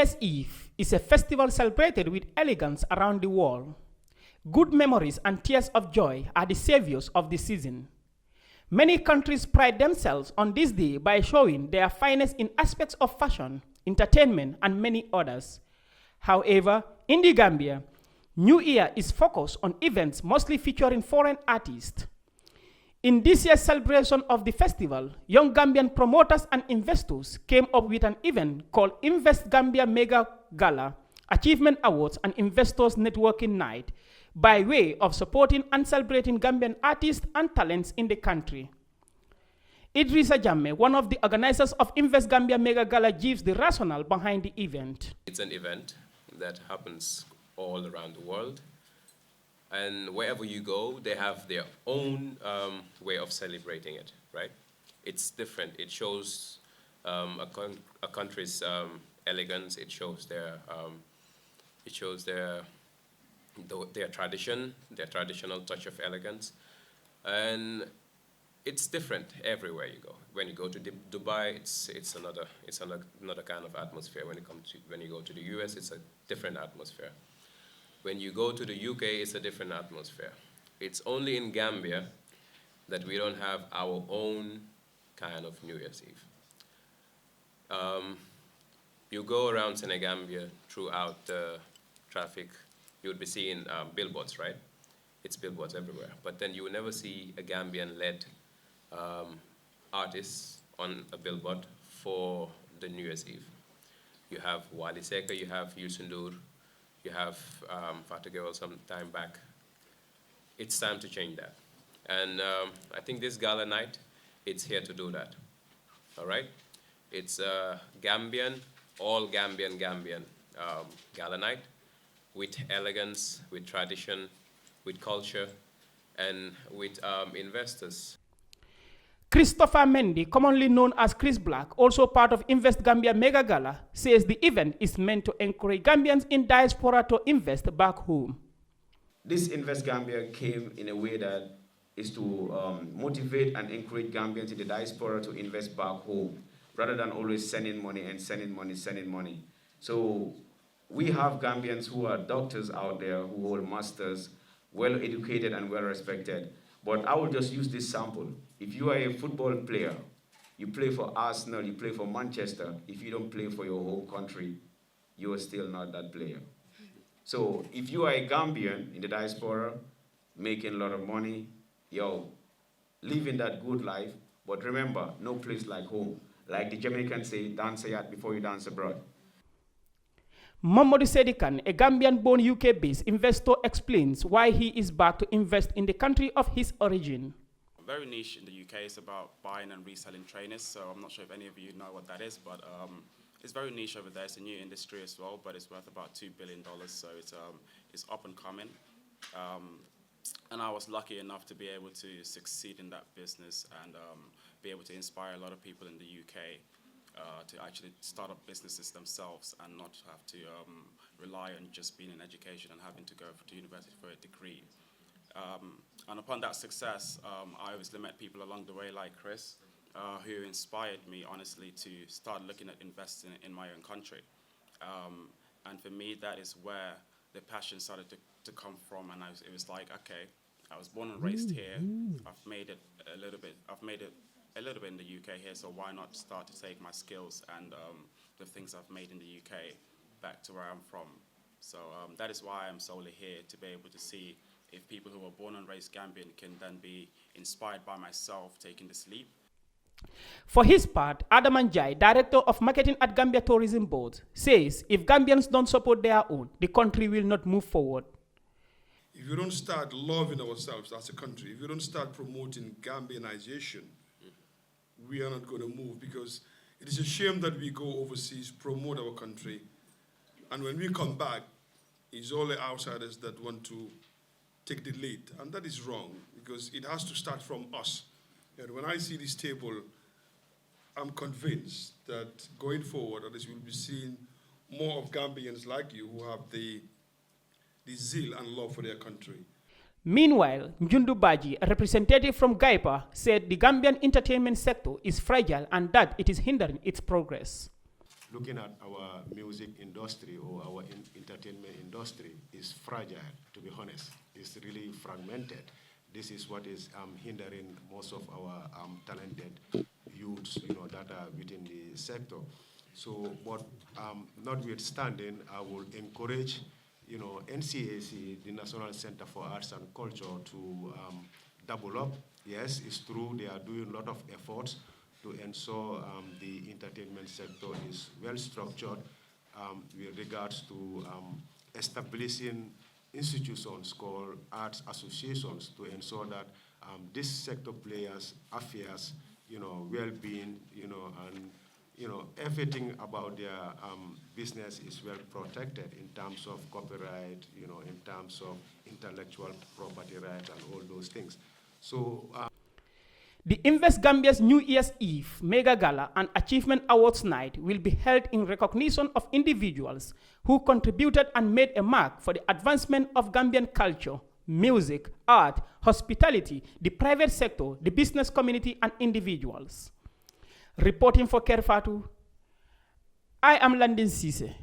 Year's Eve is a festival celebrated with elegance around the world. Good memories and tears of joy are the saviors of the season. Many countries pride themselves on this day by showing their finest in aspects of fashion, entertainment, and many others. However, in the Gambia, New Year is focused on events mostly featuring foreign artists. In this year's celebration of the festival, young Gambian promoters and investors came up with an event called Invest Gambia Mega Gala, Achievement Awards and Investors Networking Night, by way of supporting and celebrating Gambian artists and talents in the country. Idrissa Jammeh, one of the organizers of Invest Gambia Mega Gala, gives the rationale behind the event. It's an event that happens all around the world. And wherever you go, they have their own way of celebrating it, right? It's different. It shows a country's elegance. It shows their tradition, their traditional touch of elegance, and it's different everywhere you go. When you go to Dubai, it's another kind of atmosphere. When you go to the US, it's a different atmosphere. When you go to the UK, it's a different atmosphere. It's only in Gambia that we don't have our own kind of New Year's Eve. You go around Senegambia throughout the traffic, you would be seeing billboards, right? It's billboards everywhere. But then you will never see a Gambian-led artist on a billboard for the New Year's Eve. You have Wali Seka, you have Yusundur, you have Fatou some time back. It's time to change that. And I think this gala night, it's here to do that, all right? It's Gambian, all Gambian gala night with elegance, with tradition, with culture, and with investors. Christopher Mendy, commonly known as Chris Black, also part of Invest Gambia Mega Gala, says the event is meant to encourage Gambians in diaspora to invest back home. This Invest Gambia came in a way that is to motivate and encourage Gambians in the diaspora to invest back home, rather than always sending money and sending money. So we have Gambians who are doctors out there who hold masters, well educated and well respected. But I will just use this sample. If you are a football player, you play for Arsenal, you play for Manchester, if you don't play for your home country, you are still not that player. So if you are a Gambian in the diaspora, making a lot of money, living that good life, but remember, no place like home. Like the Jamaicans say, dance a yacht before you dance abroad. Mamadou Sedikan, a Gambian-born UK-based investor, explains why he is back to invest in the country of his origin. Very niche in the UK. It's about buying and reselling trainers. So I'm not sure if any of you know what that is, but it's very niche over there. It's a new industry as well, but it's worth about $2 billion. So it's up and coming. And I was lucky enough to be able to succeed in that business and be able to inspire a lot of people in the UK to actually start up businesses themselves and not have to rely on just being in education and having to go to university for a degree. And upon that success, I obviously met people along the way like Chris, who inspired me, honestly, to start looking at investing in my own country. And for me, that is where the passion started to come from. And it was like, okay, I was born and raised here. I've made it a little bit in the UK here, so why not start to take my skills and the things I've made in the UK back to where I'm from. So that is why I'm solely here, to be able to see if people who are born and raised Gambian can then be inspired by myself taking this leap. For his part, Adam Anjai, director of marketing at Gambia Tourism Board, says if Gambians don't support their own, the country will not move forward. If you don't start loving ourselves as a country, if you don't start promoting Gambianization, we are not going to move, because it is a shame that we go overseas, promote our country, and when we come back, it's all the outsiders that want to take the lead, and that is wrong, because it has to start from us. And when I see this table, I'm convinced that going forward, at least we'll be seeing more of Gambians like you who have the zeal and love for their country. Meanwhile, Njundu Baji, a representative from Gaipa, said the Gambian entertainment sector is fragile and that it is hindering its progress. looking at our music industry or our entertainment industry is fragile, to be honest. It's really fragmented. This is what is hindering most of our talented youths, that are within the sector. So, but notwithstanding, I will encourage, NCAC, the National Center for Arts and Culture, to double up. Yes, it's true, they are doing a lot of efforts to ensure the entertainment sector is well structured with regards to establishing institutions called arts associations to ensure that this sector players' affairs, well-being, and everything about their business is well protected in terms of copyright, in terms of intellectual property rights and all those things. So. The Invest Gambia's New Year's Eve Mega Gala and Achievement Awards Night will be held in recognition of individuals who contributed and made a mark for the advancement of Gambian culture, music, art, hospitality, the private sector, the business community, and individuals. Reporting for Kerr, Fatou, I am Landin Cisse.